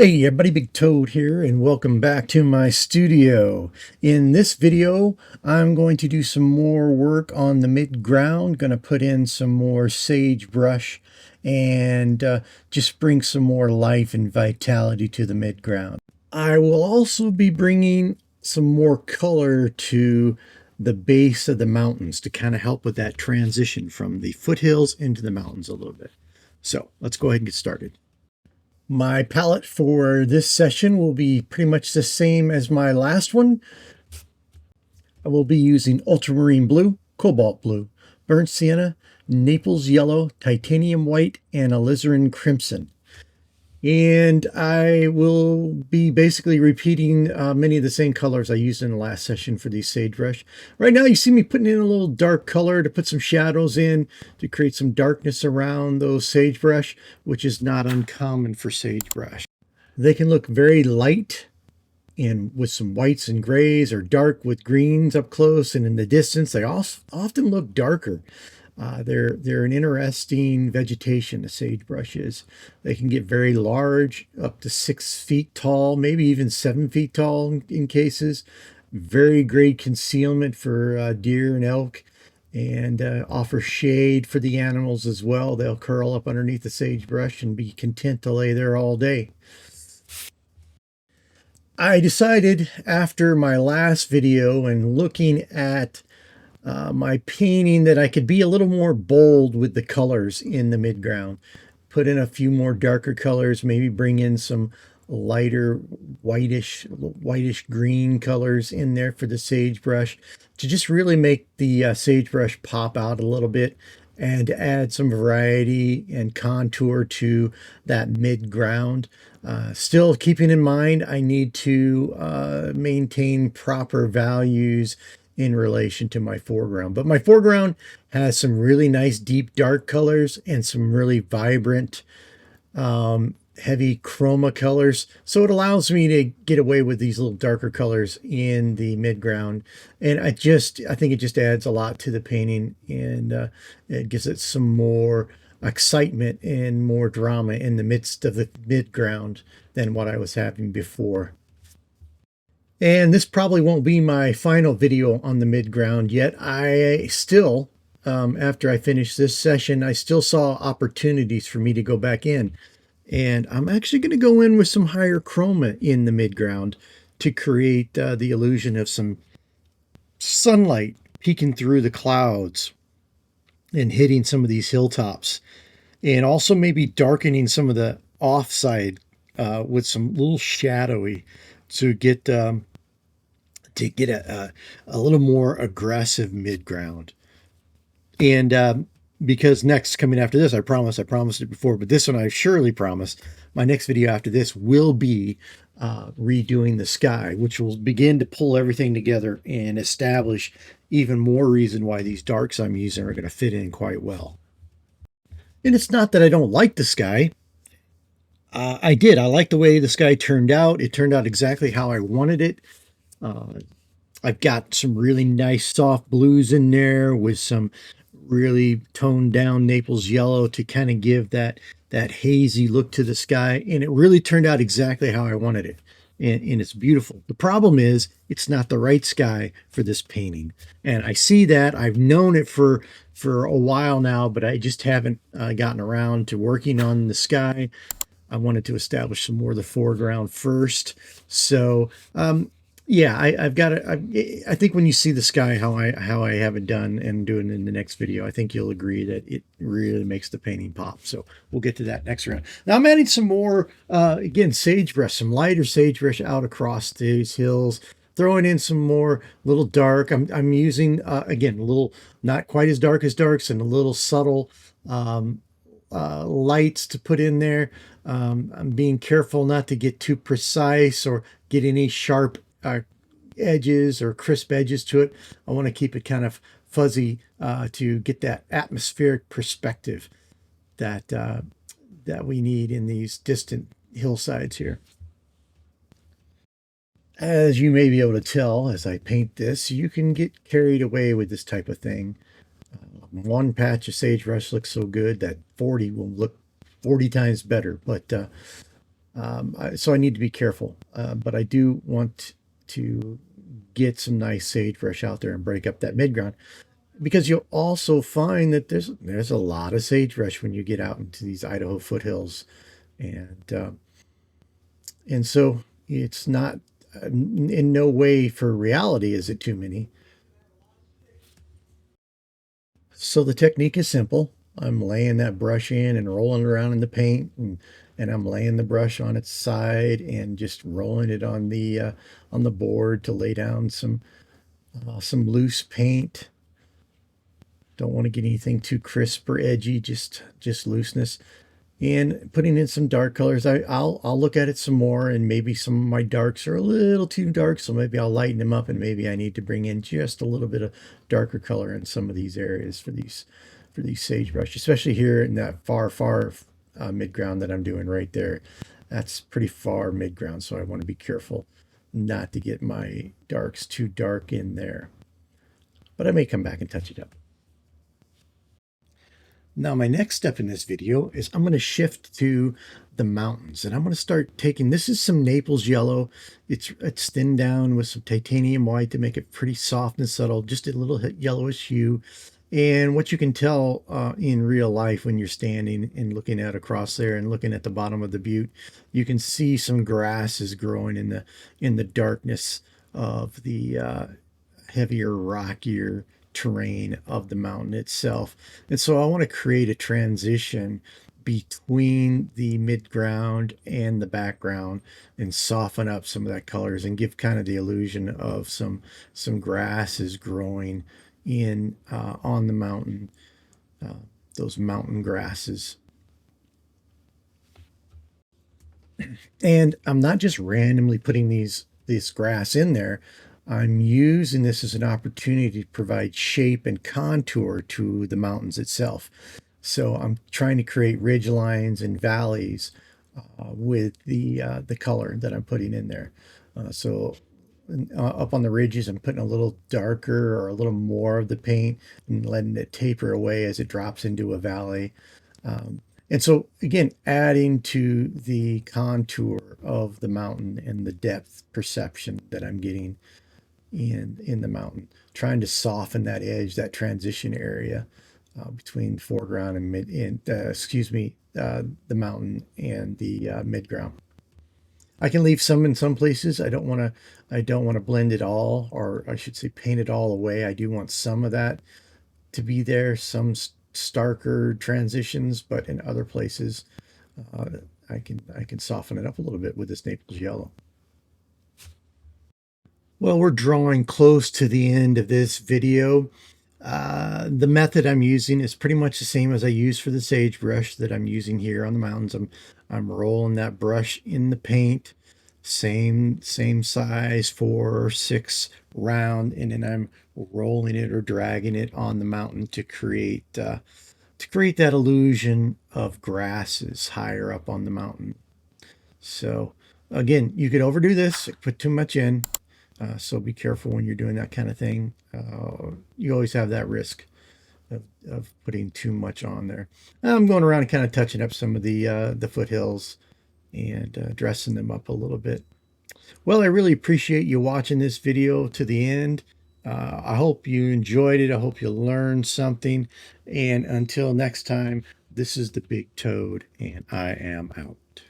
Hey everybody, Big Toad here, and welcome back to my studio. In this video, I'm going to do some more work on the midground. Going to put in some more sagebrush and just bring some more life and vitality to the midground. I will also be bringing some more color to the base of the mountains to kind of help with that transition from the foothills into the mountains a little bit. So let's go ahead and get started. My palette for this session will be pretty much the same as my last one. I will be using ultramarine blue, cobalt blue, burnt sienna, Naples yellow, titanium white, and alizarin crimson. And I will be basically repeating many of the same colors I used in the last session for these sagebrush. Right now you see me putting in a little dark color to put some shadows in to create some darkness around those sagebrush, which is not uncommon for sagebrush. They can look very light and with some whites and grays, or dark with greens up close, and in the distance they often look darker. They're an interesting vegetation, the sagebrush is. They can get very large, up to 6 feet tall, maybe even 7 feet tall in cases. Very great concealment for deer and elk, and offer shade for the animals as well. They'll curl up underneath the sagebrush and be content to lay there all day. I decided after my last video and looking at my painting that I could be a little more bold with the colors in the midground. Put in a few more darker colors, maybe bring in some lighter whitish green colors in there for the sagebrush to just really make the sagebrush pop out a little bit and add some variety and contour to that midground. Still keeping in mind I need to maintain proper values in relation to my foreground. But my foreground has some really nice deep dark colors and some really vibrant heavy chroma colors. So it allows me to get away with these little darker colors in the midground. And I think it just adds a lot to the painting, and it gives it some more excitement and more drama in the midst of the midground than what I was having before. And this probably won't be my final video on the midground yet. I still, after I finish this session, I still saw opportunities for me to go back in. And I'm actually going to go in with some higher chroma in the midground to create the illusion of some sunlight peeking through the clouds and hitting some of these hilltops. And also maybe darkening some of the offside with some little shadowy to get a little more aggressive midground. And because next coming after this, I promised it before, but this one I surely promised, my next video after this will be redoing the sky, which will begin to pull everything together and establish even more reason why these darks I'm using are going to fit in quite well. And it's not that I don't like the sky. I did. I like the way the sky turned out. It turned out exactly how I wanted it. I've got some really nice soft blues in there with some really toned down Naples yellow to kind of give that hazy look to the sky. And it really turned out exactly how I wanted it. And it's beautiful. The problem is it's not the right sky for this painting. And I see that. I've known it for a while now, but I just haven't gotten around to working on the sky. I wanted to establish some more of the foreground first. So, yeah, I've got it. I think when you see the sky, how I have it done and doing it in the next video, I think you'll agree that it really makes the painting pop. So we'll get to that next round. Now I'm adding some more, again, sagebrush, some lighter sagebrush out across these hills, throwing in some more little dark. I'm using, again, a little, not quite as dark as darks, and a little subtle lights to put in there. I'm being careful not to get too precise or get any sharp edges or crisp edges to it. I want to keep it kind of fuzzy to get that atmospheric perspective that we need in these distant hillsides here. As you may be able to tell as I paint this, you can get carried away with this type of thing. One patch of sagebrush looks so good that 40 will look 40 times better, but So I need to be careful, but I do want to get some nice sagebrush out there and break up that midground, because you'll also find that there's a lot of sagebrush when you get out into these Idaho foothills, and and so it's not, in no way for reality is it too many. So the technique is simple. I'm laying that brush in and rolling it around in the paint, and I'm laying the brush on its side and just rolling it on the board to lay down some loose paint. Don't want to get anything too crisp or edgy, just looseness. And putting in some dark colors. I'll look at it some more, and maybe some of my darks are a little too dark, so maybe I'll lighten them up, and maybe I need to bring in just a little bit of darker color in some of these areas for these sagebrush, especially here in that far midground that I'm doing right there. That's pretty far midground, so I want to be careful not to get my darks too dark in there. But I may come back and touch it up. Now, my next step in this video is I'm going to shift to the mountains, and I'm going to start taking, this is some Naples yellow. It's thinned down with some titanium white to make it pretty soft and subtle, just a little yellowish hue. And what you can tell in real life when you're standing and looking out across there and looking at the bottom of the butte, you can see some grasses growing in the darkness of the heavier, rockier terrain of the mountain itself. And so I want to create a transition between the midground and the background and soften up some of that colors and give kind of the illusion of some grasses growing in on the mountain, uh, those mountain grasses. And I'm not just randomly putting this grass in there. I'm using this as an opportunity to provide shape and contour to the mountains itself. So I'm trying to create ridge lines and valleys with the color that I'm putting in there. So up on the ridges, I'm putting a little darker or a little more of the paint and letting it taper away as it drops into a valley. And so again, adding to the contour of the mountain and the depth perception that I'm getting in the mountain, trying to soften that edge, that transition area between foreground and the mountain and the midground. I can leave some in some places. I don't want to blend it all, or I should say paint it all away. I do want some of that to be there, some starker transitions, but in other places, uh, I can soften it up a little bit with this Naples yellow. Well, we're drawing close to the end of this video. The method I'm using is pretty much the same as I use for the sagebrush that I'm using here on the mountains. I'm rolling that brush in the paint, same size, 4 or 6 round, and then I'm rolling it or dragging it on the mountain to create that illusion of grasses higher up on the mountain. So again, you could overdo this, put too much in. So be careful when you're doing that kind of thing. You always have that risk of putting too much on there. I'm going around and kind of touching up some of the foothills and dressing them up a little bit. Well, I really appreciate you watching this video to the end. I hope you enjoyed it. I hope you learned something. And until next time, this is the Big Toad, and I am out.